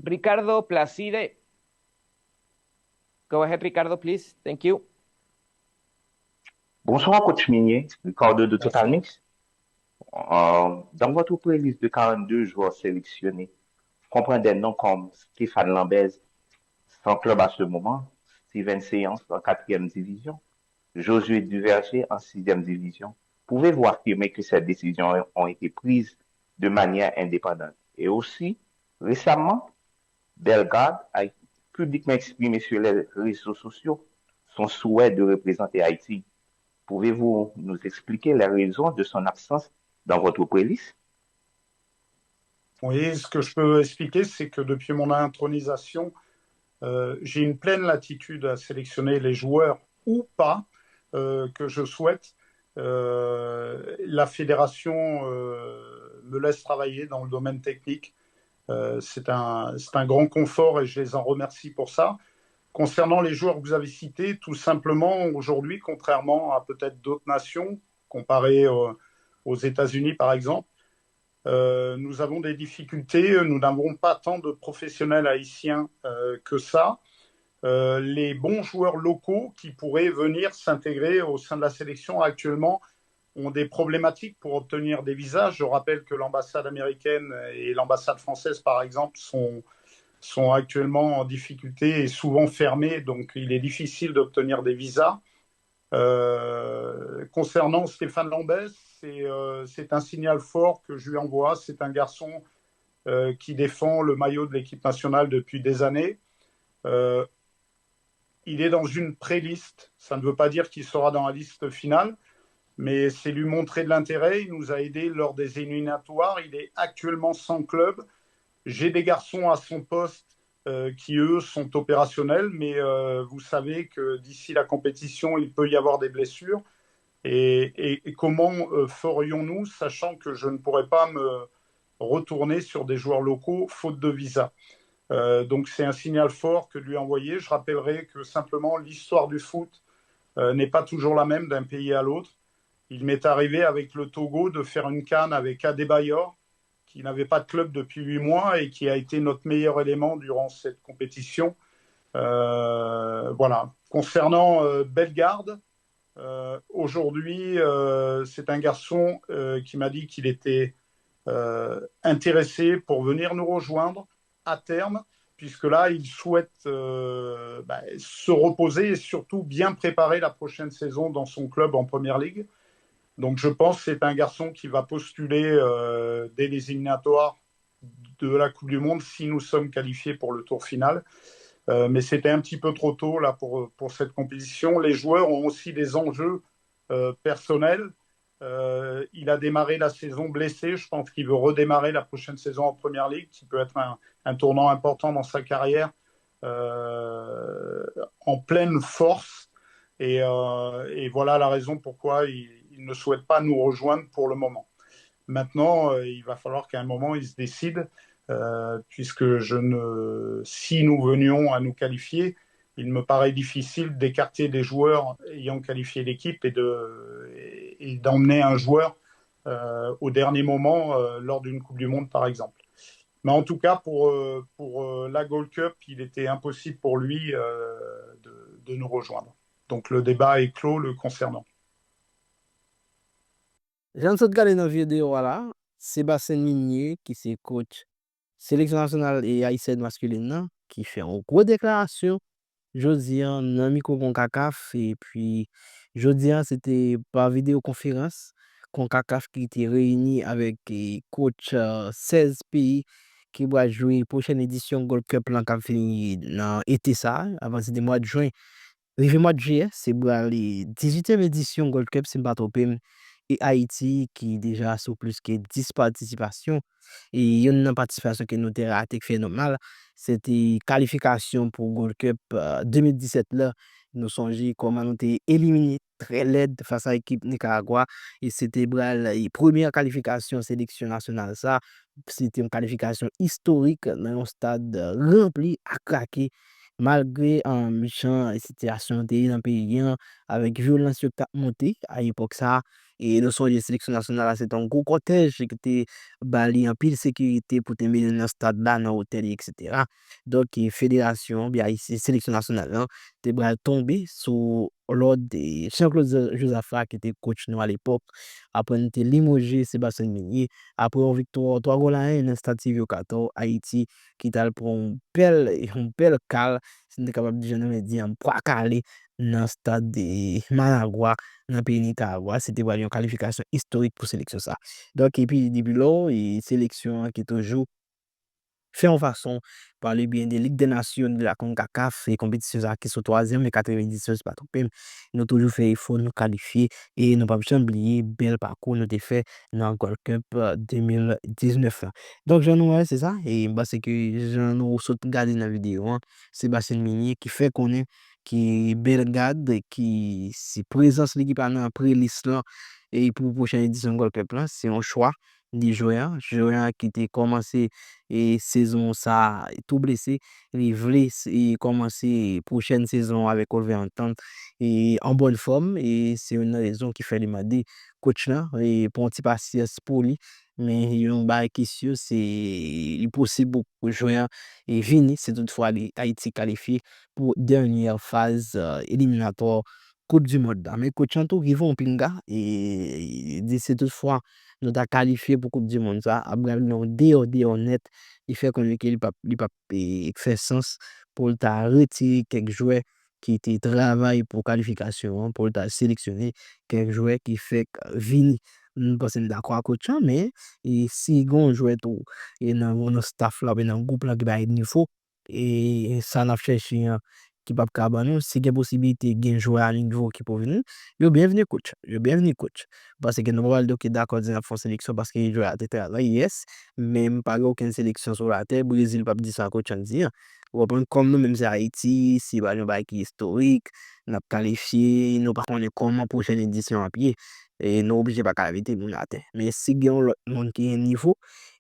Ricardo Placide. Go ahead, Ricardo, please. Thank you. Bonsoir, coach Minier, Ricardo de Total Bonsoir. Mix. Dans votre playlist de 42 joueurs sélectionnés, je comprends des noms comme Stéphane Lambez, sans club à ce moment, Steven Séance en quatrième division, Josué Duverger en sixième division. Pouvez-vous affirmer que ces décisions ont été prises de manière indépendante? Et aussi, récemment, Belgrade a publiquement exprimé sur les réseaux sociaux son souhait de représenter Haïti. Pouvez-vous nous expliquer les raisons de son absence dans votre playlist? Oui, ce que je peux expliquer, c'est que depuis mon intronisation, j'ai une pleine latitude à sélectionner les joueurs ou pas que je souhaite. La fédération me laisse travailler dans le domaine technique. C'est un grand confort et je les en remercie pour ça. Concernant les joueurs que vous avez cités, tout simplement, aujourd'hui, contrairement à peut-être d'autres nations, comparé aux États-Unis par exemple, nous avons des difficultés. Nous n'avons pas tant de professionnels haïtiens que ça. Les bons joueurs locaux qui pourraient venir s'intégrer au sein de la sélection actuellement ont des problématiques pour obtenir des visas. Je rappelle que l'ambassade américaine et l'ambassade française, par exemple, sont actuellement en difficulté et souvent fermées, donc il est difficile d'obtenir des visas. Concernant Stéphane Lambès, c'est un signal fort que je lui envoie. C'est un garçon qui défend le maillot de l'équipe nationale depuis des années. Euh, il est dans une pré-liste. Ça ne veut pas dire qu'il sera dans la liste finale, mais c'est lui montrer de l'intérêt. Il nous a aidés lors des éliminatoires. Il est actuellement sans club. J'ai des garçons à son poste qui, eux, sont opérationnels, mais vous savez que d'ici la compétition, il peut y avoir des blessures. Et comment ferions-nous, sachant que je ne pourrais pas me retourner sur des joueurs locaux faute de visa. Donc c'est un signal fort que de lui envoyer. Je rappellerai que simplement l'histoire du foot n'est pas toujours la même d'un pays à l'autre. Il m'est arrivé avec le Togo de faire une CAN avec Adebayor, qui n'avait pas de club depuis 8 mois et qui a été notre meilleur élément durant cette compétition. Voilà. Concernant Bellegarde, aujourd'hui, c'est un garçon qui m'a dit qu'il était intéressé pour venir nous rejoindre à terme, puisque là, il souhaite se reposer et surtout bien préparer la prochaine saison dans son club en Première Ligue. Donc je pense que c'est un garçon qui va postuler dès les éliminatoires de la Coupe du Monde si nous sommes qualifiés pour le tour final. Mais c'était un petit peu trop tôt là pour cette compétition. Les joueurs ont aussi des enjeux personnels. Il a démarré la saison blessé. Je pense qu'il veut redémarrer la prochaine saison en Première Ligue, qui peut être un tournant important dans sa carrière, en pleine force. Et voilà la raison pourquoi il ne souhaite pas nous rejoindre pour le moment. Maintenant, il va falloir qu'à un moment, il se décide, puisque si nous venions à nous qualifier, il me paraît difficile d'écarter des joueurs ayant qualifié l'équipe et d'emmener un joueur au dernier moment lors d'une Coupe du Monde, par exemple. Mais en tout cas, pour la Gold Cup, il était impossible pour lui de nous rejoindre. Donc le débat est clos le concernant. Jan sot gade nan video wala, Sébastien Minier, ki se coach sélection nationale et haïtienne masculine nan, qui fait une grosse déclaration jodi an nan micro CONCACAF et puis jodi an c'était par vidéoconférence CONCACAF qui était réuni avec coach 16 pays qui va jouer prochaine édition Gold Cup lan k'ap fini dans été ça avant c'était mois de juin. Rive mois de juillet, c'est pour la 18e édition Gold Cup, si je ne me trompe pas, et Haïti qui déjà sur plus que 10 participations. Et il y a une participation qui nous a raté phénoménal, c'était qualification pour Gold Cup 2017 là. Nous songeons comment nous été éliminé très laid face à l'équipe Nicaragua et c'était la première qualification sélection nationale ça. C'était une qualification historique dans un stade rempli à craquer malgré un méchant situation dans le pays hein, avec violence qui a monté à l'époque ça Et nous sommes sélection nationale, c'est un gros cortège qui était bali en pile sécurité pour te mener dans le stade là, dans l'hôtel, etc. Donc, fédération, bien ici, sélection nationale, hein, t'es bras tombé sous l'ordre de Jean-Claude Josaphat, qui était coach nous à l'époque. Après, on était limogé Sébastien Meunier. Après, une victoire 3 goals à 1 dans le stade Sylvio 14, Haïti, qui t'a pour un bel cal, si on est capable de dire, un poids calé dans le stade de Managua, dans le pays Nicaragua. C'était vraiment une qualification historique pour sélection ça. Donc, et puis, depuis là, et sélection qui est toujours fait en façon par le bien des Ligues des Nations de la CONCACAF et compétitions ça qui sont troisième et 99 pas trompé. Nous toujours fait effort nous qualifier et nous pas jamais oublier bel parcours nous avons fait dans le Gold Cup 2019 là. Donc j'en ouais, c'est ça et bah c'est que j'en nous saute regarder dans la vidéo hein, Sébastien Minier qui fait connaître qui Belgrade qui si présence l'équipe en pré-liste là et pour la prochaine édition Gold Cup là, c'est un choix des joueurs qui étaient commencé et saison ça tout blessé il voulait et commencer prochaine saison avec Wolverhampton et en bonne forme et c'est une raison qui fait demander coach là et pour un petit patience pour lui mais yon bail qui sûr c'est il possible beaucoup de joueurs et vini c'est toutefois Haïti qualifié pour dernière phase éliminatoire Coupe du monde là. Mais coach Anto qui vont pinga et dit c'est toutefois nous t'a qualifié pour Coupe du monde ça après non dé honnête il fait qu'on il pas fait sens pour t'a retirer quelques joueurs qui étaient travail pour qualification hein, pour t'a sélectionner quelques joueurs qui fait vini parce que d'accord coach hein, mais et si gon joueur tout et dans staff là ben dans groupe là qui va niveau et ça n'a cherché hein, qui pas capable si il y a possibilité gain joueur à niveau qui peut venir yo bienvenue coach parce que nous va donc d'accord dire font sélection parce qu'il joue à tête là yes même pas aucune sélection sur la terre Brésil pas dire ça coach en dire ou bien comme nous même c'est Haïti si ba un bail qui historique n'a qualifié nous pas connaît comment prochaine édition à pied et nous obligé pas qualifier moun la terre mais si gain l'autre monde qui est niveau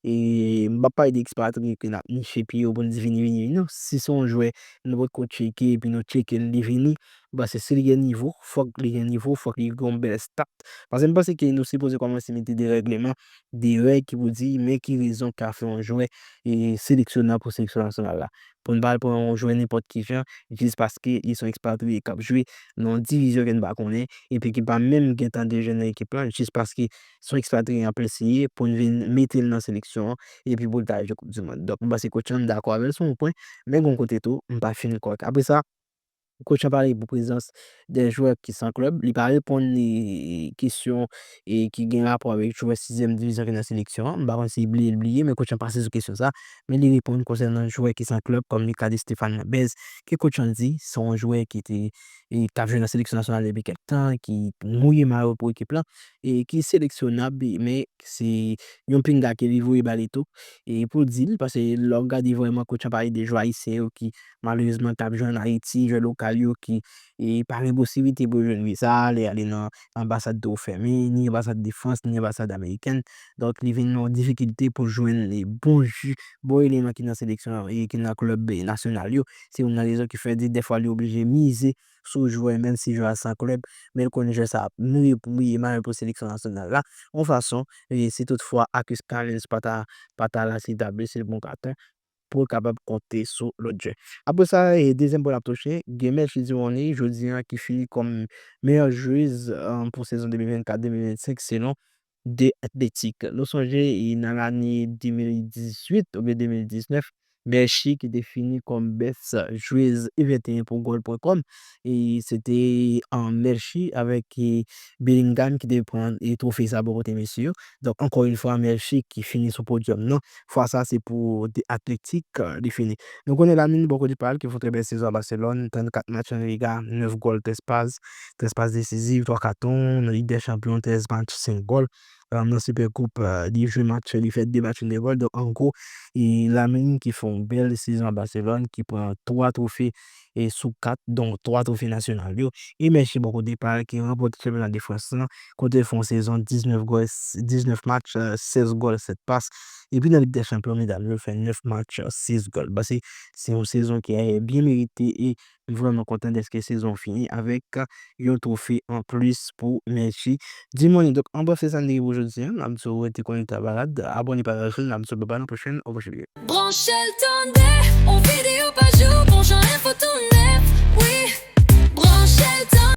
et m'a pas d'expatrié qui n'a ni chez pied au bon vini non si son joueur nous va coach checker puis nous checker le vini bah c'est si il y a niveau faut qu'il y ait niveau faut qu'il y ait un bel start parce que je pense que nous supposé commencer à mettre des règlements des règles qui vous dit mais qui raison qu'a fait un joueur et sélectionnable pour sélection nationale là pour ne pas pour un joueur n'importe qui fait juste parce qu'ils sont expatriés qui jouer dans une division qu'ils ne pas connaît et puis qui pas même qui temps de jeunes équipe là juste parce qu'ils sont expatriés en plein essayer pour venir mettre dans la sélection et puis pour le de Coupe du monde donc bah c'est coach d'accord avec son point mais bon côté tout on pas fini quoi après ça coach a parlé pour présence des joueurs qui sont en club. Il parle pour les questions et qui ont rapport avec joueur 6e division qui est dans la sélection. Par contre, c'est oublié, mais coach a passé sur question ça. Mais il répond concernant les joueurs qui sont en club, comme le cas de Stéphane Labez, que coach a dit, sont un joueur qui était, et qui a joué dans la sélection nationale depuis quelques temps, qui mouille mal pour l'équipe là, et qui est sélectionnable, mais c'est un pinga qui est livré balito. Et pour dire, parce que le regard vraiment coach a parlé des joueurs haïtiens qui malheureusement t'a joué en Haïti, joueur local yo qui et par impossibilité pour jouer visa, aller dans l'ambassade de fermée, ni ambassade de France, ni ambassade américaine. Donc, il vient en difficulté pour jouer les bons éléments qui dans la sélection et qui dans le club national yo. C'est une raison qui fait des fois il est obligé de miser sur jouer même si joue à 100 club, mais il connaît ça mieux pour mal pour sélection nationale là. En façon, et c'est toutefois Acus Callens pas ta la CW, c'est le bon carton pour capable compter sur l'autre jeu. Après ça, et deuxième ball à toucher, Gemel Chidiwani, je dis qui finit comme meilleure joueuse pour saison 2024-2025 selon des athlétiques. Nous songez, dans l'année 2018 ou bien 2019, Merchi qui était fini comme best joueuse U21 pour goal.com et c'était en Merchi avec Bellingham qui devait prendre et trophée ça pour côté messieurs. Donc encore une fois, Merchi qui finit sur podium. Non, fois ça c'est pour des athlétiques définis. Donc on est là, mine beaucoup de parle qui font très belle saison à Barcelone, 34 matchs en Liga, 9 goals, 13 passes décisives, 3 cartons, dans Ligue des Champions, 13 matchs, 5 goals. Dans la Super Coupe, 18 matchs, il fait 2 matchs de goals. Donc en gros, et la mine qui font une belle saison à Barcelone, qui prend 3 trophées et sous 4, donc 3 trophées nationaux. Et merci beaucoup de parle qui remporte le championnat de France, quand ils font saison 19 goals, 19 matchs, 16 goals, 7 passes Et puis dans la Ligue des Champions, mesdames, il fait 9 matchs, 6 goals. Bah, c'est une saison qui est bien méritée et vraiment content d'être que la saison finie avec un trophée en plus pour Messi. Dis-moi, donc, on va faire ça aujourd'hui. On va se connecter à la balade. Abonnez-vous à la chaîne, on va se voir la prochaine. Au revoir. Branchel Tandé, on